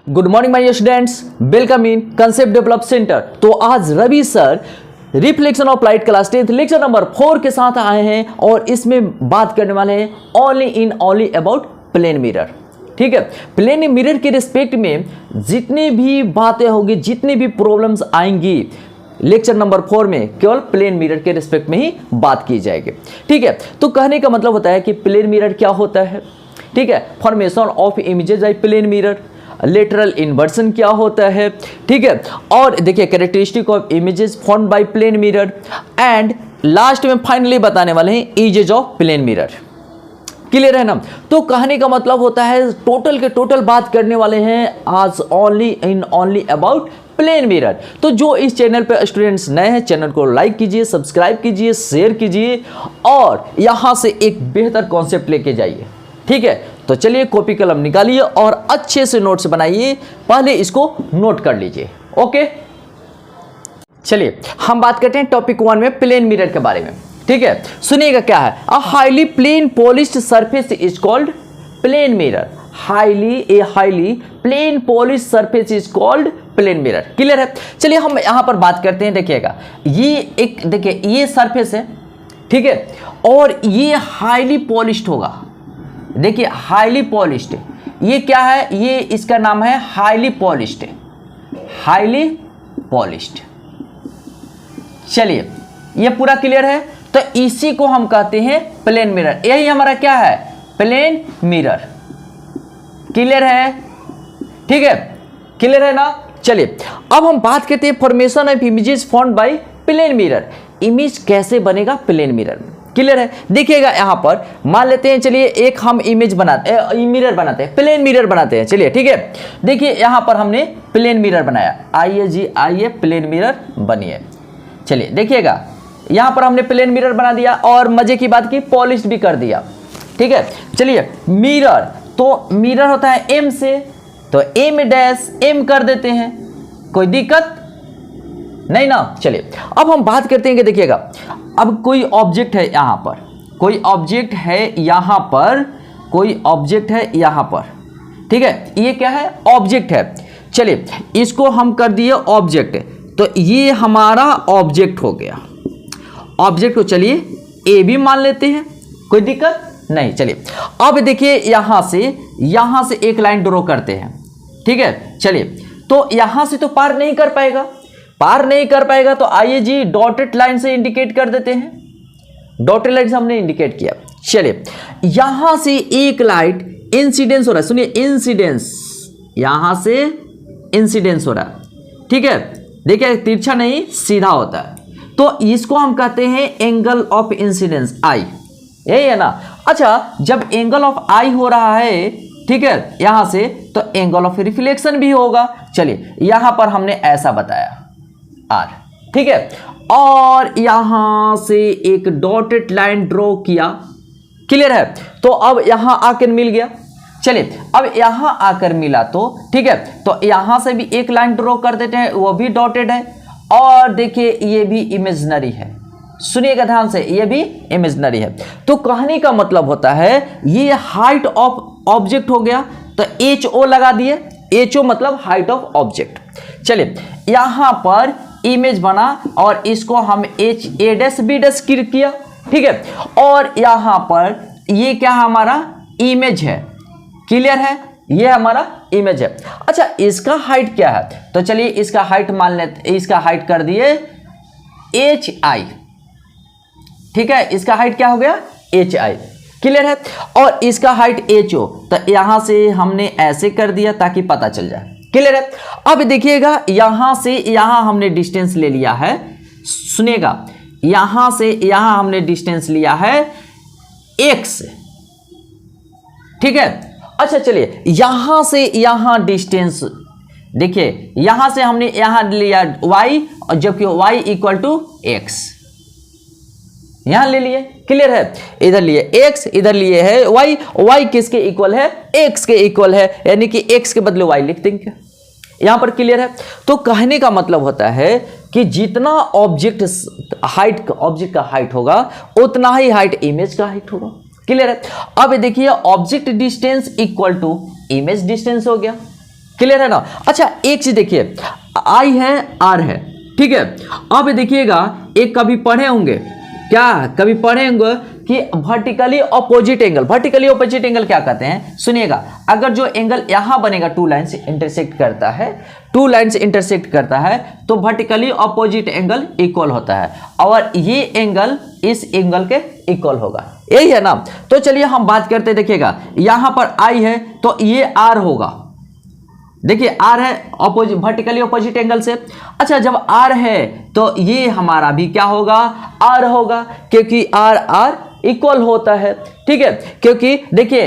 Good morning my students, welcome in concept develop centre. तो आज Ravi sir reflection of light class 10 lecture number 4 के साथ आए हैं और इसमें बात करने वाले हैं ओनली अबाउट प्लेन मिरर। ठीक है, प्लेन मिरर के रिस्पेक्ट में जितनी भी बातें होगी, जितनी भी प्रॉब्लम्स आएंगी लेक्चर नंबर 4 में केवल प्लेन मिरर के रिस्पेक्ट में ही बात की जाएगी। ठीक है, तो कहने का मतलब होता है कि प्लेन मिरर क्या होता है। ठीक है, formation of images by plane mirror, lateral inversion क्या होता है। ठीक है, और देखिए characteristic of images formed by plane mirror and last में फाइनली बताने वाले हैं images of plane mirror. Clear है ना। तो कहने का मतलब होता है टोटल के टोटल बात करने वाले हैं आज ओनली अबाउट प्लेन मिरर। तो जो इस चैनल पे स्टूडेंट्स नए हैं, चैनल को लाइक कीजिए, सब्सक्राइब कीजिए, शेयर कीजिए और यहां से एक बेहतर कॉन्सेप्ट लेके जाइए। ठीक है, तो चलिए कॉपी कलम निकालिए और अच्छे से नोट्स बनाइए, पहले इसको नोट कर लीजिए। ओके, चलिए हम बात करते हैं टॉपिक 1 में प्लेन मिरर के बारे में। ठीक है, सुनिएगा क्या है। A highly plane polished surface is called plane mirror. Highly plane polished surface is called plane mirror. Clear है। चलिए हम यहां पर बात करते हैं। देखिएगा, ये एक देखिए ये सरफेस है, ठीक है, और ये हाईली पॉलिश्ड होगा। देखिए हाईली पॉलिश्ड, ये क्या है, ये इसका नाम है हाईली पॉलिश्ड। हाईली पॉलिश्ड, चलिए ये पूरा क्लियर है। तो इसी को हम कहते हैं प्लेन मिरर। यही हमारा क्या है, प्लेन मिरर। क्लियर है, ठीक है, क्लियर है ना। चलिए अब हम बात करते हैं formation of images formed by plane mirror. Image कैसे बनेगा प्लेन मिरर में। क्लियर है। देखिएगा यहां पर मान लेते हैं, चलिए एक हम इमेज बनाते हैं, मिरर बनाते हैं, प्लेन मिरर बनाते हैं। चलिए ठीक है, देखिए यहां पर हमने प्लेन मिरर बनाया। आइए जी आइए, प्लेन मिरर बनिए। चलिए देखिएगा यहां पर हमने प्लेन मिरर बना दिया और मजे की बात की पॉलिश भी कर दिया। ठीक है, चलिए मिरर, तो मिरर होता है एम से, तो एम डैश एम कर देते हैं, कोई दिक्कत नहीं ना। चलिए अब हम बात करते हैं कि देखिएगा, अब कोई ऑब्जेक्ट है यहां पर, कोई ऑब्जेक्ट है यहां पर, कोई ऑब्जेक्ट है यहां पर। ठीक है, ये क्या है, ऑब्जेक्ट है। चलिए इसको हम कर दिए ऑब्जेक्ट, तो ये हमारा ऑब्जेक्ट हो गया। ऑब्जेक्ट को चलिए ए भी मान लेते हैं, कोई दिक्कत नहीं। चलिए अब देखिए यहां से एक लाइन ड्रॉ करते हैं। ठीक है, चलिए तो यहां से तो पार नहीं कर पाएगा, तो आइए जी डॉटेड लाइन से इंडिकेट कर देते हैं। डॉटेड लाइन से हमने इंडिकेट किया। चलिए यहां से एक लाइट इंसिडेंस हो रहा है, सुनिए इंसिडेंस, यहां से इंसिडेंस हो रहा है। ठीक है, देखिए तिरछा नहीं सीधा होता है, तो इसको हम कहते हैं एंगल ऑफ इंसिडेंस आई। यही है ना। अच्छा, जब एंगल ऑफ आई हो रहा है, ठीक है, यहां से, तो एंगल ऑफ रिफ्लेक्शन भी होगा। चलिए यहां पर हमने ऐसा बताया आर। ठीक है, और यहां से एक डॉटेड लाइन ड्रॉ किया। क्लियर है। तो अब यहां आकर मिल गया। चलिए अब यहां आकर मिला, तो ठीक है, तो यहां से भी एक लाइन ड्रॉ कर देते हैं, वो भी डॉटेड है। और देखिए ये भी इमेजिनरी है, सुनिएगा ध्यान से, ये भी इमेजिनरी है। तो कहने का मतलब होता है ये हाइट ऑफ ऑब्जेक्ट हो गया, तो एच ओ लगा दिए। एच ओ मतलब हाइट ऑफ ऑब्जेक्ट। चलिए यहां पर इमेज बना और इसको हम H A dash B dash किया। ठीक है, और यहां पर ये क्या हमारा इमेज है। क्लियर है, ये हमारा इमेज है। अच्छा, इसका हाइट क्या है, तो चलिए इसका हाइट मान लेते, इसका हाइट कर दिए एच आई। ठीक है, इसका हाइट क्या हो गया, एच आई। क्लियर है, और इसका हाइट एच ओ, तो यहां से हमने ऐसे कर दिया ताकि पता चल जाए। क्लियर है। अब देखिएगा यहां से यहां हमने डिस्टेंस ले लिया है, सुनिएगा यहां से यहां हमने डिस्टेंस लिया है एक्स। ठीक है, अच्छा चलिए यहां से यहां डिस्टेंस, देखिए यहां से हमने यहां लिया y, और जबकि y इक्वल टू एक्स यहां ले लिए। क्लियर है, इधर लिए x, इधर लिए है y किसके इक्वल है, x के इक्वल है, यानी कि x के बदले y लिख देंगे यहां पर। क्लियर है। तो कहने का मतलब होता है कि जितना ऑब्जेक्ट का हाइट होगा उतना ही हाइट इमेज का हाइट होगा। क्लियर है। अब देखिए object distance equal to image distance हो गया। क्लियर है ना। अच्छा एक चीज देखिए, आई है आर है, ठीक है। अब देखिएगा एक कभी पढ़े होंगे, क्या कभी पढ़े होंगे कि vertically opposite angle, vertically opposite angle क्या कहते हैं, सुनिएगा। अगर जो एंगल यहां बनेगा, टू लाइन से इंटरसेक्ट करता है, टू लाइन से इंटरसेक्ट करता है, तो वर्टिकली ऑपोजिट एंगल इक्वल होता है, और ये एंगल इस एंगल के इक्वल होगा, यही है ना। तो चलिए हम बात करते हैं, देखिएगा यहां पर आई है तो ये आर होगा, देखिए आर है ऑपोजिट, वर्टिकली ऑपोजिट एंगल से। अच्छा जब आर है तो ये हमारा भी क्या होगा, आर होगा, क्योंकि आर आर इक्वल होता है, ठीक है। क्योंकि देखिए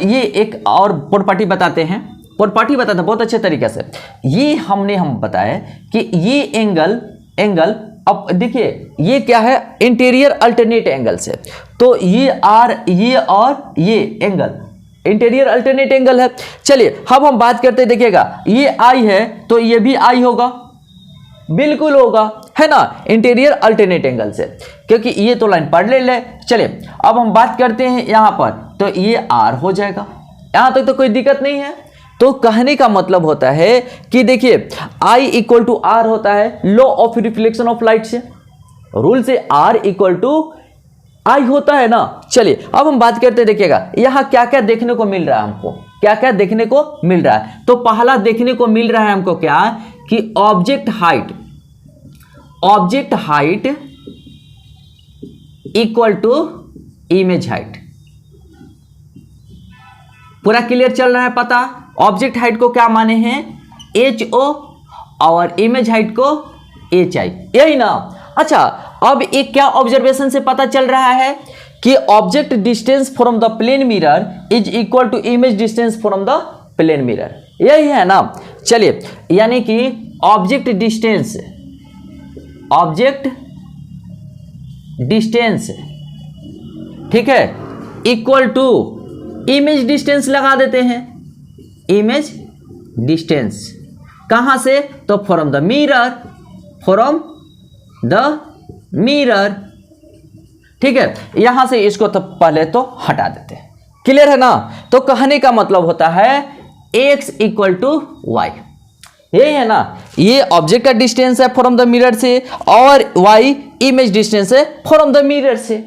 ये एक और प्रॉपर्टी बताते हैं, प्रॉपर्टी बताते हैं बहुत अच्छे तरीके से। ये हम बताया कि ये एंगल अब देखिए ये क्या है, इंटीरियर अल्टरनेट एंगल से, तो ये आर, ये और ये एंगल इंटीरियर अल्टरनेट एंगल है। चलिए अब हम बात करते हैं, देखिएगा ये आई है तो ये भी आई होगा, बिल्कुल होगा, है ना, इंटीरियर अल्टरनेट एंगल से, क्योंकि ये तो लाइन पढ़ ले। चलिए अब हम बात करते हैं यहां पर, तो ये आर हो जाएगा, यहां तक तो कोई दिक्कत नहीं है। तो कहने का मतलब होता है कि देखिए आई इक्वल टू आर होता है law of reflection of light से, रूल से आर इक्वल टू आई होता है ना। चलिए अब हम बात करते हैं, देखिएगा यहां क्या क्या देखने को मिल रहा है हमको, क्या क्या देखने को मिल रहा है। तो पहला देखने को मिल रहा है हमको क्या, कि object height equal to image height. पूरा क्लियर चल रहा है, पता ऑब्जेक्ट हाइट को क्या माने हैं, एच ओ, और इमेज हाइट को एच आई, यही ना। अच्छा अब एक क्या ऑब्जर्वेशन से पता चल रहा है कि object distance from the plane mirror is equal to image distance from the plane mirror, यही है ना। चलिए यानी कि ऑब्जेक्ट डिस्टेंस ठीक है इक्वल टू इमेज डिस्टेंस लगा देते हैं, इमेज डिस्टेंस कहां से, तो फ्रॉम द मिरर, ठीक है। यहां से इसको तो पहले तो हटा देते हैं, क्लियर है ना। तो कहने का मतलब होता है x इक्वल टू वाई, यही है ना। ये ऑब्जेक्ट का डिस्टेंस है फ्रॉम द मिरर से, और y इमेज डिस्टेंस है फ्रॉम द मिरर से,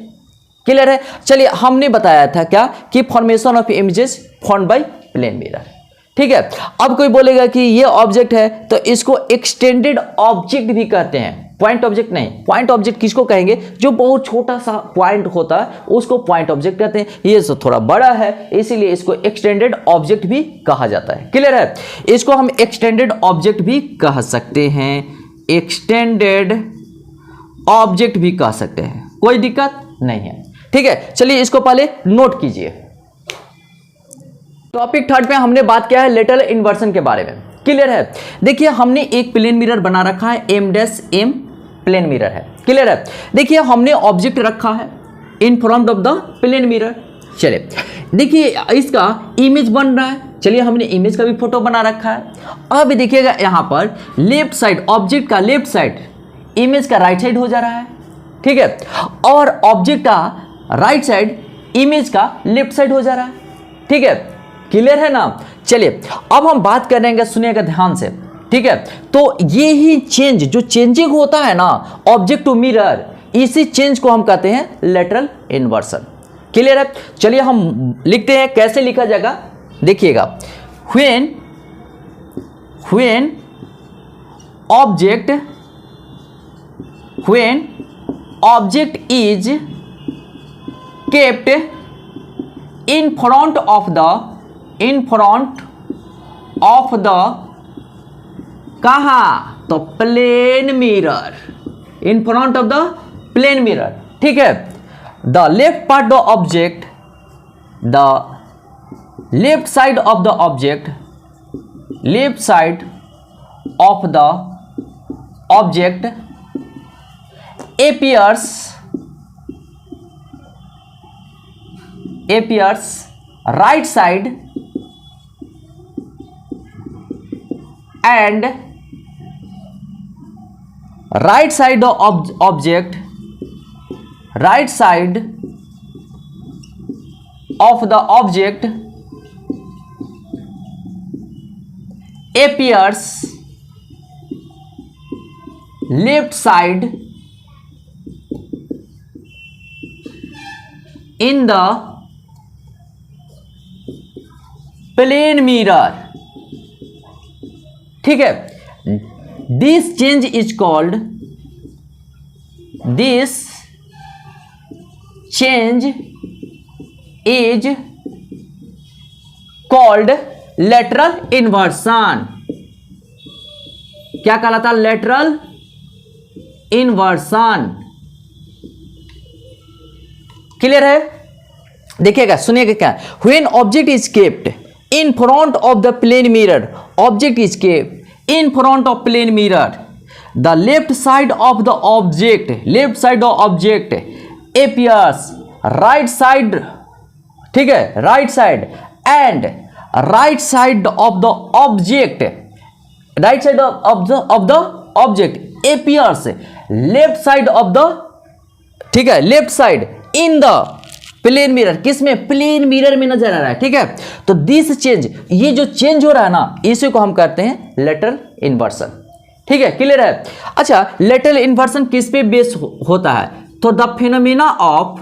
क्लियर है। चलिए हमने बताया था क्या, कि formation of images formed by plane mirror, ठीक है। अब कोई बोलेगा कि ये ऑब्जेक्ट है तो इसको एक्सटेंडेड ऑब्जेक्ट भी कहते हैं, पॉइंट ऑब्जेक्ट नहीं। पॉइंट ऑब्जेक्ट किसको कहेंगे, जो बहुत छोटा सा पॉइंट होता है उसको पॉइंट ऑब्जेक्ट कहते हैं। ये तो थोड़ा बड़ा है इसीलिए इसको एक्सटेंडेड ऑब्जेक्ट भी कहा जाता है, क्लियर है। इसको हम एक्सटेंडेड ऑब्जेक्ट भी कह सकते हैं, एक्सटेंडेड ऑब्जेक्ट भी कह सकते हैं, कोई दिक्कत नहीं है, ठीक है। चलिए इसको पहले नोट कीजिए। टॉपिक थर्ड में हमने बात किया है लेटरल इन्वर्सन के बारे में, क्लियर है। देखिए हमने एक प्लेन मिरर बना रखा है, M' प्लेन मिरर है, क्लियर है। देखिए हमने ऑब्जेक्ट रखा है in front of the plane mirror. चलिए देखिए इसका इमेज बन रहा है, चलिए हमने इमेज का भी फोटो बना रखा है। अब देखिएगा यहां पर लेफ्ट साइड, ऑब्जेक्ट का लेफ्ट साइड इमेज का राइट साइड हो जा रहा है, ठीक है, और ऑब्जेक्ट का राइट साइड इमेज का लेफ्ट साइड हो जा रहा है, ठीक है, क्लियर है ना। चलिए अब हम बात करेंगे, सुनिएगा ध्यान से, ठीक है। तो ये ही चेंज, जो चेंजिंग होता है ना ऑब्जेक्ट टू मिरर, इसी चेंज को हम कहते हैं लेटरल इन्वर्सन, क्लियर है। चलिए हम लिखते हैं, कैसे लिखा जाएगा देखिएगा, when object is kept in front of the कहा, तो plane mirror, in front of the plane mirror, ठीक है। The left part the object, the left side of the object, left side of the object appears right side and right side of object, right side of the object appears left side in the plane mirror. ठीक है, this change is called lateral inversion. क्या कहलाता है? lateral inversion. Clear है? देखिएगा, सुनिएगा क्या, when object is kept in front of the plane mirror, object is kept in front of plane mirror, the left side of the object appears right side, ठीक है, right side, and right side of the object appears left side of the, ठीक है, left side in the plane mirror. किसमें? Plane mirror में नजर आ रहा है. ठीक है, तो दिस चेंज, ये जो चेंज हो रहा है ना, इसी को हम कहते हैं लेटरल इन्वर्सन. ठीक है, क्लियर है? अच्छा, लेटरल इन्वर्सन किस पे बेस होता है? तो द फिनोमेना ऑफ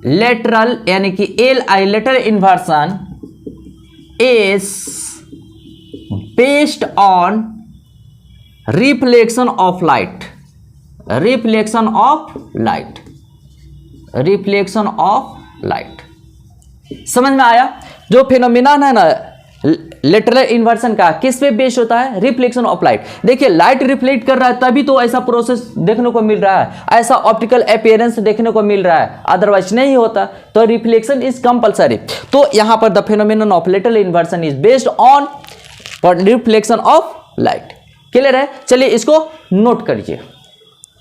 लेटरल, यानी कि LI lateral inversion is based on reflection of light. समझ में आया? जो फिनोमिनन है ना लेटरल इन्वर्सन का, किस पे बेस होता है? Reflection of light. देखिए, लाइट रिफ्लेक्ट कर रहा है तभी तो ऐसा प्रोसेस देखने को मिल रहा है, ऐसा ऑप्टिकल अपीयरेंस देखने को मिल रहा है, अदरवाइज नहीं होता. तो रिफ्लेक्शन इज कंपलसरी. तो यहां पर the phenomenon of lateral inversion is based on reflection of light. Clear है? चलिए इसको नोट करिए.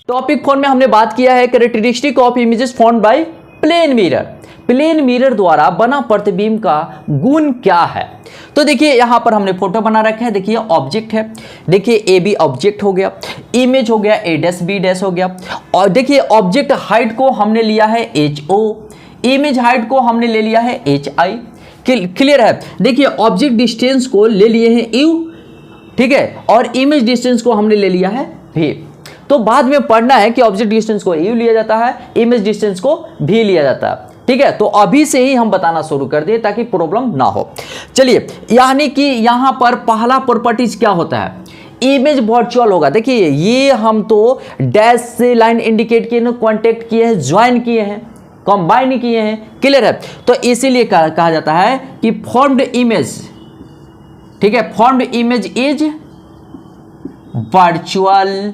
टॉपिक 4 में हमने बात किया है characteristic of images formed by plane mirror. Plane mirror द्वारा बना प्रतिबिंब का गुण क्या है? तो देखिए, यहां पर हमने फोटो बना रखा है. देखिए, ऑब्जेक्ट है. देखिए, ए बी ऑब्जेक्ट हो गया, इमेज हो गया, ए डैश बी डैश हो गया. और देखिए, ऑब्जेक्ट हाइट को हमने लिया है HO, इमेज हाइट को हमने ले लिया है HI. क्लियर है? देखिए, ऑब्जेक्ट डिस्टेंस को ले लिए हैं U, ठीक है, और इमेज डिस्टेंस को हमने ले लिया है V. तो बाद में पढ़ना है कि ऑब्जेक्ट डिस्टेंस को U लिया जाता है, इमेज डिस्टेंस को V लिया जाता है. ठीक है, तो अभी से ही हम बताना शुरू कर दिए ताकि प्रॉब्लम ना हो. चलिए, यानी कि यहां पर पहला प्रॉपर्टीज क्या होता है? इमेज वर्चुअल होगा. देखिए, ये हम तो डैश से लाइन इंडिकेट किए हैं, कॉन्टेक्ट किए हैं, ज्वाइन किए हैं, कंबाइन किए हैं. क्लियर है? तो इसीलिए कहा जाता है कि फॉर्म्ड इमेज, ठीक है, फॉर्म्ड इमेज इज वर्चुअल.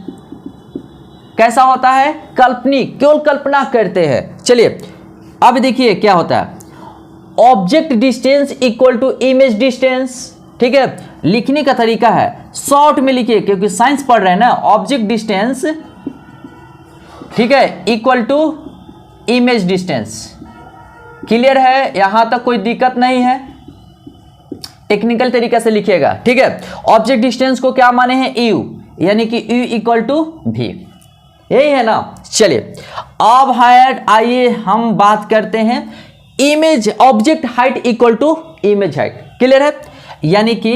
कैसा होता है? काल्पनिक, केवल कल्पना करते हैं. चलिए, अब देखिए क्या होता है. Object distance equal to image distance. ठीक है, लिखने का तरीका है, शॉर्ट में लिखिए क्योंकि साइंस पढ़ रहे हैं ना. ऑब्जेक्ट डिस्टेंस, ठीक है, equal to image distance. Clear है? यहां तक कोई दिक्कत नहीं है, टेक्निकल तरीके से लिखिएगा. ठीक है, ऑब्जेक्ट डिस्टेंस को क्या माने हैं? U, यानी कि U इक्वल टू V. यही है ना. चलिए, अब हाइट, आइए हम बात करते हैं image, object height equal to image height. Clear है? यानी कि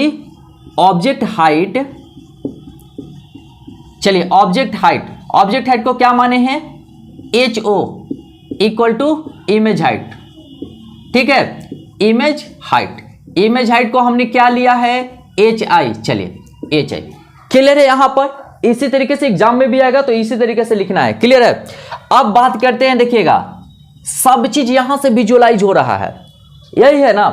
ऑब्जेक्ट हाइट, चलिए ऑब्जेक्ट हाइट को क्या माने हैं? HO equal to image height. ठीक है, इमेज हाइट को हमने क्या लिया है? HI. चलिए, HI. क्लियर है? यहां पर इसी तरीके से एग्जाम में भी आएगा तो इसी तरीके से लिखना है. क्लियर है? अब बात करते हैं, देखिएगा, सब चीज यहां से विजुअलाइज हो रहा है, यही है ना.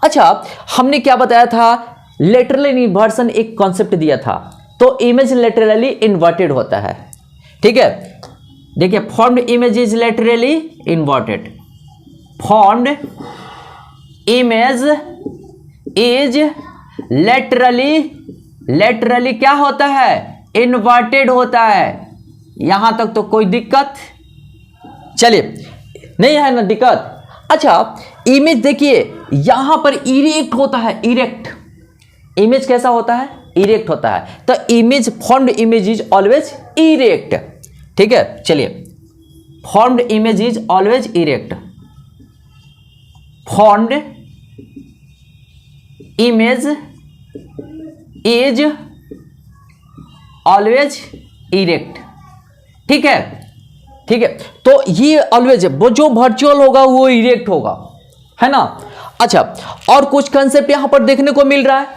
अच्छा, हमने क्या बताया था? लेटरल इन्वर्सन एक कॉन्सेप्ट दिया था. तो इमेज लेटरली इन्वर्टेड होता है. ठीक है, देखिए, formed image is laterally inverted. Formed image is laterally क्या होता है? इन्वर्टेड होता है. यहां तक तो कोई दिक्कत चलिए नहीं है ना दिक्कत. अच्छा, इमेज देखिए, यहां पर इरेक्ट होता है. इरेक्ट इमेज कैसा होता है? इरेक्ट होता है. तो image, formed image is always erect. ठीक है, चलिए, formed image is always erect. Formed image is always erect. ठीक है, ठीक है, तो ये ऑलवेज वो जो वर्चुअल होगा वो इरेक्ट होगा, है ना। अच्छा, और कुछ कंसेप्ट यहां पर देखने को मिल रहा है।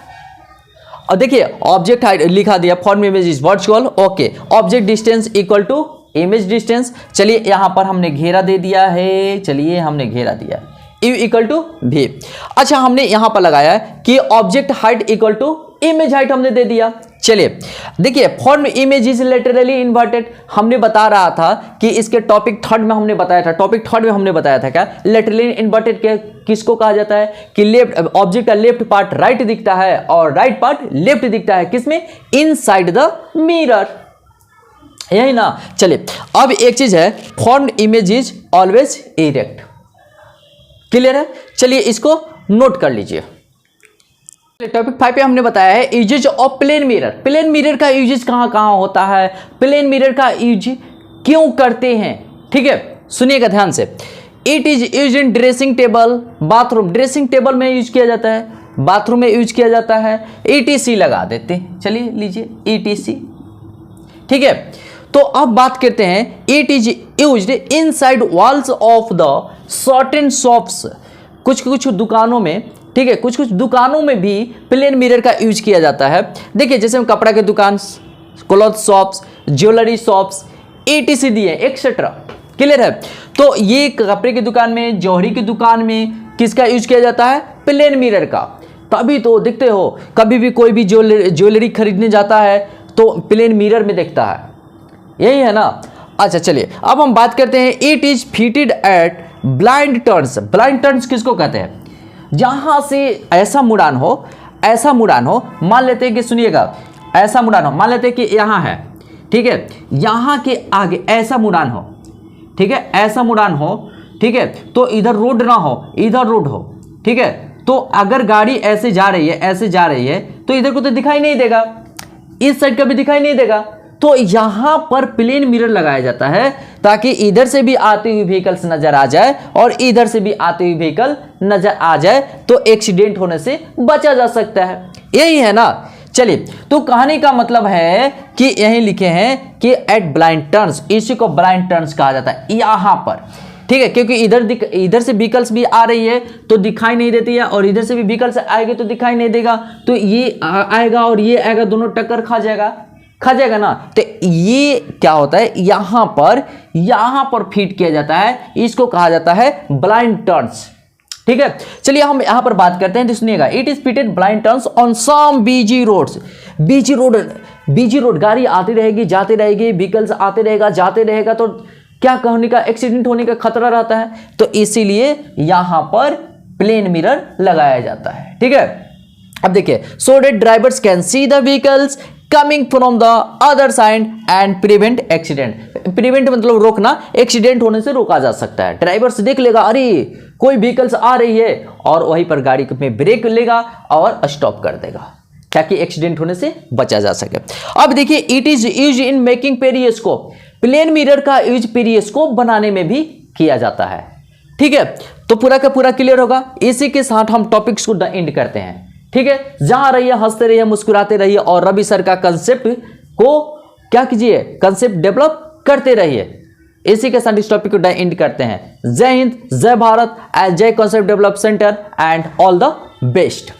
और देखिए ऑब्जेक्ट हाइट लिखा दिया, form image is virtual, okay, object distance equal to image distance. चलिए यहां पर हमने घेरा दे दिया है, चलिए हमने घेरा दिया u इक्वल टू v। अच्छा, हमने यहां पर लगाया कि object height equal to image height हमने दे दिया। चलिए देखिए, form image is laterally inverted, हमने बता रहा था कि इसके टॉपिक थर्ड में हमने बताया था, टॉपिक थर्ड में हमने बताया था क्या लेटरली इन्वर्टेड के किसको कहा जाता है कि लेफ्ट ऑब्जेक्ट का लेफ्ट पार्ट राइट दिखता है और राइट पार्ट लेफ्ट दिखता है, किसमें, इनसाइड द मिरर, यही ना। चलिए अब एक चीज है, form image is always erect, clear है। चलिए इसको नोट कर लीजिए। टॉपिक 5 पे हमने बताया है uses of plane mirror. Plane mirror का यूजेज कहां कहां होता है, प्लेन मिरर का यूज क्यों करते हैं, ठीक है, सुनिएगा ध्यान से। It is use in dressing table, bathroom, dressing table में यूज किया जाता है, बाथरूम में यूज किया जाता है, ETC लगा देते हैं। चलिए लीजिए ETC, ठीक है। तो अब बात करते हैं, it is used inside walls of the certain shops, कुछ दुकानों में, ठीक है, कुछ दुकानों में भी प्लेन मिरर का यूज किया जाता है। देखिए जैसे कपड़ा के दुकान, cloth shops, jewellery shops, ETC दिए एक्सेट्रा, क्लियर है। तो ये कपड़े की दुकान में, जौहरी की दुकान में किसका यूज किया जाता है, प्लेन मिरर का। तभी तो देखते हो कभी भी कोई भी ज्वेलरी खरीदने जाता है तो प्लेन मिरर में देखता है, यही है ना। अच्छा चलिए अब हम बात करते हैं, it is fitted at blind turns. Blind turns किसको कहते हैं, जहां से ऐसा मुड़ान हो, ऐसा मुड़ान हो, मान लेते हैं कि सुनिएगा, ऐसा मुड़ान हो, मान लेते हैं कि यहां है, ठीक है, यहां के आगे ऐसा मुड़ान हो, ठीक है, ऐसा मुड़ान हो, ठीक है, तो इधर रोड ना हो, इधर रोड हो, ठीक है, तो अगर गाड़ी ऐसे जा रही है, ऐसे जा रही है, तो इधर को तो दिखाई नहीं देगा, इस साइड का भी दिखाई नहीं देगा, तो यहां पर प्लेन मिरर लगाया जाता है ताकि इधर से भी आती हुई व्हीकल्स नजर आ जाए और इधर से भी आती हुई व्हीकल नजर आ जाए, तो एक्सीडेंट होने से बचा जा सकता है, यही है ना। चलिए तो कहानी का मतलब है कि यही लिखे हैं कि एट ब्लाइंड टर्न्स, इसी को ब्लाइंड टर्न्स कहा जाता है यहां पर, ठीक है, क्योंकि इधर से व्हीकल्स भी आ रही है तो दिखाई नहीं देती है और इधर से भी व्हीकल्स आएगी तो दिखाई नहीं देगा, तो ये आएगा और ये आएगा, दोनों टक्कर खा जाएगा ना। तो ये क्या होता है, यहां पर फिट किया जाता है, इसको कहा जाता है ब्लाइंड टर्न्स, ठीक है। चलिए हम यहां पर बात करते हैं, तो सुनिएगा, it is fitted blind turns on some busy roads. Busy road गाड़ी आती रहेगी जाती रहेगी, व्हीकल्स आते रहेगा जाते रहेगा, तो क्या होने का, एक्सीडेंट होने का खतरा रहता है, तो इसीलिए यहां पर प्लेन मिरर लगाया जाता है, ठीक है। अब देखिए, so that drivers can see the vehicles coming from the other side and prevent accident. Prevent मतलब रोकना, एक्सीडेंट होने से रोका जा सकता है। ड्राइवर्स देख लेगा अरे कोई व्हीकल्स आ रही है और वहीं पर गाड़ी में ब्रेक लेगा और स्टॉप कर देगा ताकि एक्सीडेंट होने से बचा जा सके। अब देखिए, it is use in making periscope. Plane mirror का यूज पेरिस्कोप बनाने में भी किया जाता है, ठीक है। तो पूरा का पूरा क्लियर होगा। इसी के साथ हम टॉपिक्स को एंड करते हैं, ठीक है। जहां रहिए, हंसते रहिए, मुस्कुराते रहिए और रवि सर का कंसेप्ट को क्या कीजिए, कंसेप्ट डेवलप करते रहिए। इसी के साथ इस टॉपिक को एंड करते हैं। जय हिंद, जय भारत एंड जय concept develop centre and all the best.